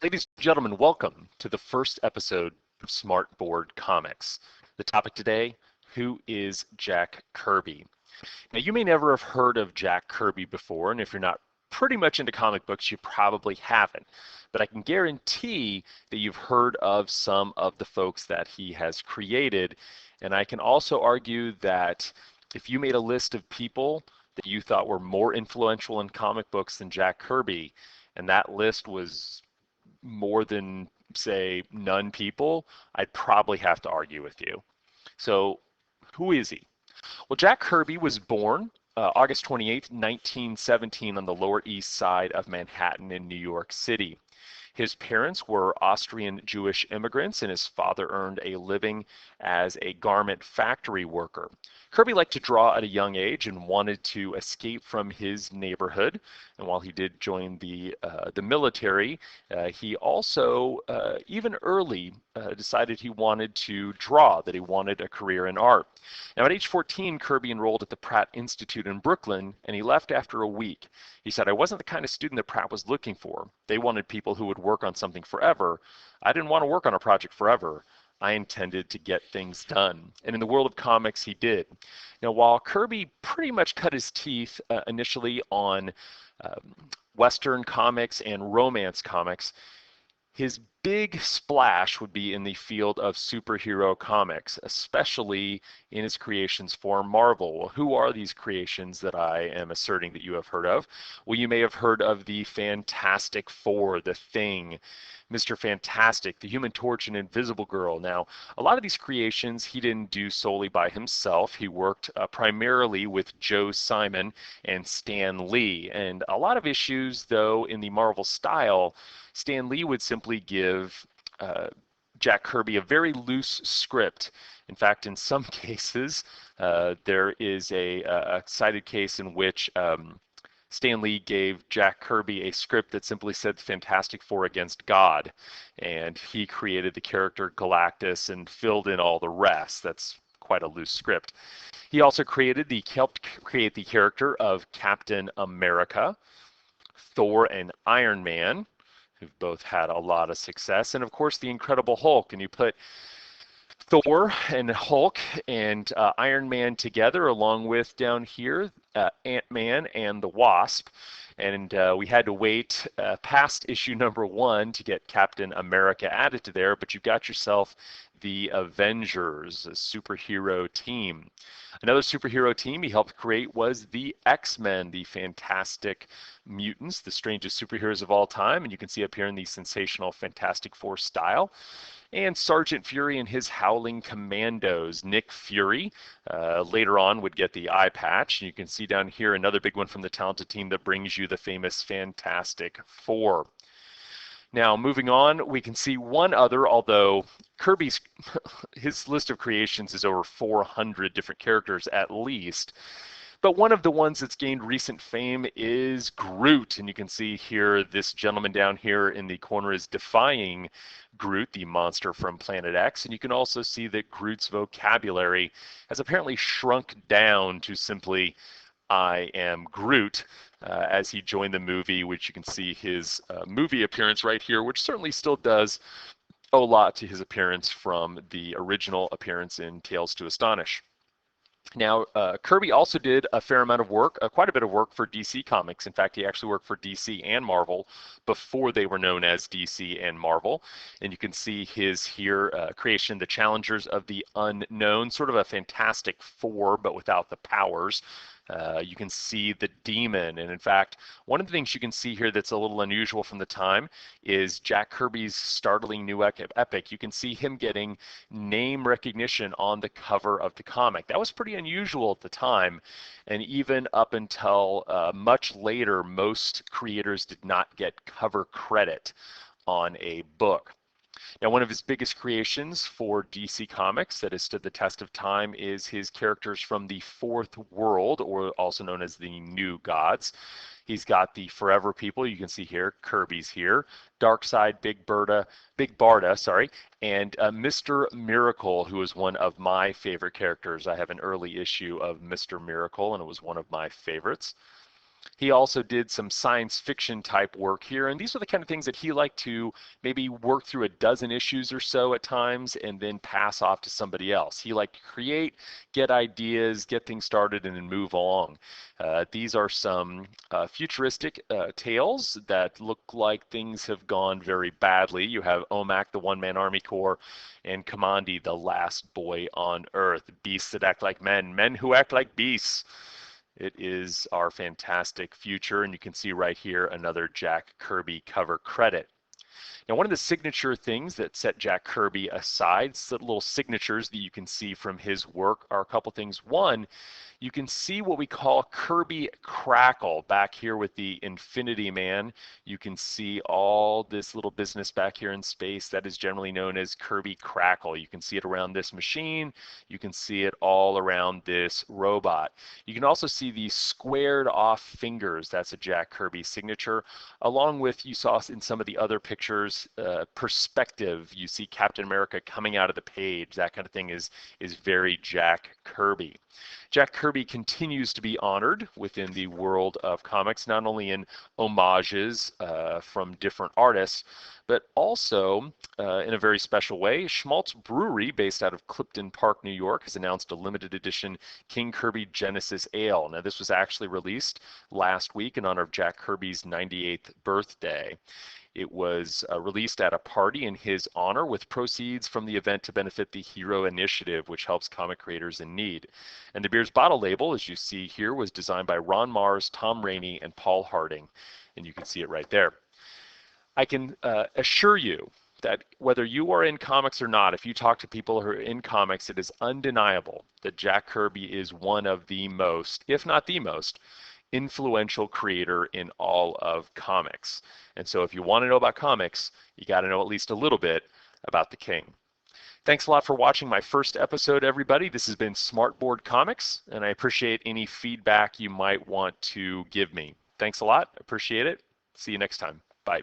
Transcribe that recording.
Ladies and gentlemen, welcome to the first episode of Smartboard Comics. The topic today, who is Jack Kirby? Now, you may never have heard of Jack Kirby before, and if you're not pretty much into comic books, you probably haven't. But I can guarantee that you've heard of some of the folks that he has created, and I can also argue that if you made a list of people that you thought were more influential in comic books than Jack Kirby, and that list was more than, say, none people, I'd probably have to argue with you. So, who is he? Well, Jack Kirby was born August 28th, 1917, on the Lower East Side of Manhattan in New York City. His parents were Austrian Jewish immigrants, and his father earned a living as a garment factory worker. Kirby liked to draw at a young age and wanted to escape from his neighborhood. And while he did join the military, he also, even early, decided he wanted to draw, that he wanted a career in art. Now, at age 14, Kirby enrolled at the Pratt Institute in Brooklyn, and he left after a week. He said, "I wasn't the kind of student that Pratt was looking for. They wanted people who would work on something forever. I didn't want to work on a project forever. I intended to get things done." And in the world of comics, he did. Now, while Kirby pretty much cut his teeth initially on Western comics and romance comics, his big splash would be in the field of superhero comics, especially in his creations for Marvel. Well, who are these creations that I am asserting that you have heard of? Well, you may have heard of the Fantastic Four, the Thing, Mr. Fantastic, the Human Torch, and Invisible Girl. Now, a lot of these creations he didn't do solely by himself. He worked primarily with Joe Simon and Stan Lee. And a lot of issues, though, in the Marvel style, Stan Lee would simply give Jack Kirby a very loose script. In fact, in some cases, there is a cited case in which Stan Lee gave Jack Kirby a script that simply said Fantastic Four against God, and he created the character Galactus and filled in all the rest. That's quite a loose script. He also helped create the character of Captain America, Thor, and Iron Man, who've both had a lot of success, and of course the Incredible Hulk. And you put Thor and Hulk and Iron Man together, along with down here Ant-Man and the Wasp. And we had to wait past issue number 1 to get Captain America added to there, but you've got yourself the Avengers, a superhero team. Another superhero team he helped create was the X-Men, the Fantastic Mutants, the strangest superheroes of all time, and you can see up here in the sensational Fantastic Four style. And Sergeant Fury and his Howling Commandos. Nick Fury later on would get the eye patch. You can see down here another big one from the talented team that brings you the famous Fantastic Four. Now, moving on, we can see one other, although Kirby's his list of creations is over 400 different characters at least. But one of the ones that's gained recent fame is Groot. And you can see here, this gentleman down here in the corner is defying Groot, the monster from Planet X. And you can also see that Groot's vocabulary has apparently shrunk down to simply, "I am Groot," as he joined the movie, which you can see his movie appearance right here, which certainly still does owe a lot to his appearance from the original appearance in Tales to Astonish. Now, Kirby also did a fair amount of work, quite a bit of work for DC Comics. In fact, he actually worked for DC and Marvel before they were known as DC and Marvel. And you can see his here creation, The Challengers of the Unknown, sort of a Fantastic Four, but without the powers. You can see the demon, and in fact, one of the things you can see here that's a little unusual from the time is Jack Kirby's startling new epic. You can see him getting name recognition on the cover of the comic. That was pretty unusual at the time, and even up until much later, most creators did not get cover credit on a book. Now, one of his biggest creations for DC Comics that has stood the test of time is his characters from the Fourth World, or also known as the New Gods. He's got the Forever People, you can see here, Kirby's here, Darkseid, Big Barda, sorry, and Mr. Miracle, who is one of my favorite characters. I have an early issue of Mr. Miracle, and it was one of my favorites. He also did some science fiction type work here, and these are the kind of things that he liked to maybe work through a dozen issues or so at times and then pass off to somebody else. He liked to create, get ideas, get things started, and then move along. These are some futuristic tales that look like things have gone very badly. You have OMAC, the One-Man Army Corps, and Commandi, the last boy on Earth. Beasts that act like men, men who act like beasts. It is our fantastic future, and you can see right here another Jack Kirby cover credit. Now, one of the signature things that set Jack Kirby aside, the little signatures that you can see from his work, are a couple things. One, you can see what we call Kirby Crackle back here with the Infinity Man. You can see all this little business back here in space that is generally known as Kirby Crackle. You can see it around this machine. You can see it all around this robot. You can also see these squared off fingers. That's a Jack Kirby signature, along with, you saw in some of the other pictures, perspective. You see Captain America coming out of the page. That kind of thing is very Jack Kirby. Jack Kirby continues to be honored within the world of comics, not only in homages from different artists, but also in a very special way. Schmaltz Brewery, based out of Clifton Park, New York, has announced a limited edition King Kirby Genesis Ale. Now, this was actually released last week in honor of Jack Kirby's 98th birthday. It was released at a party in his honor with proceeds from the event to benefit the Hero Initiative, which helps comic creators in need. And the beer's bottle label, as you see here, was designed by Ron Mars, Tom Rainey, and Paul Harding. And you can see it right there. I can assure you that whether you are in comics or not, if you talk to people who are in comics, it is undeniable that Jack Kirby is one of the most, if not the most, influential creator in all of comics. And so if you want to know about comics, you got to know at least a little bit about the King. Thanks a lot for watching my first episode, everybody. This has been Smartboard Comics, and I appreciate any feedback you might want to give me. Thanks a lot. Appreciate it. See you next time. Bye.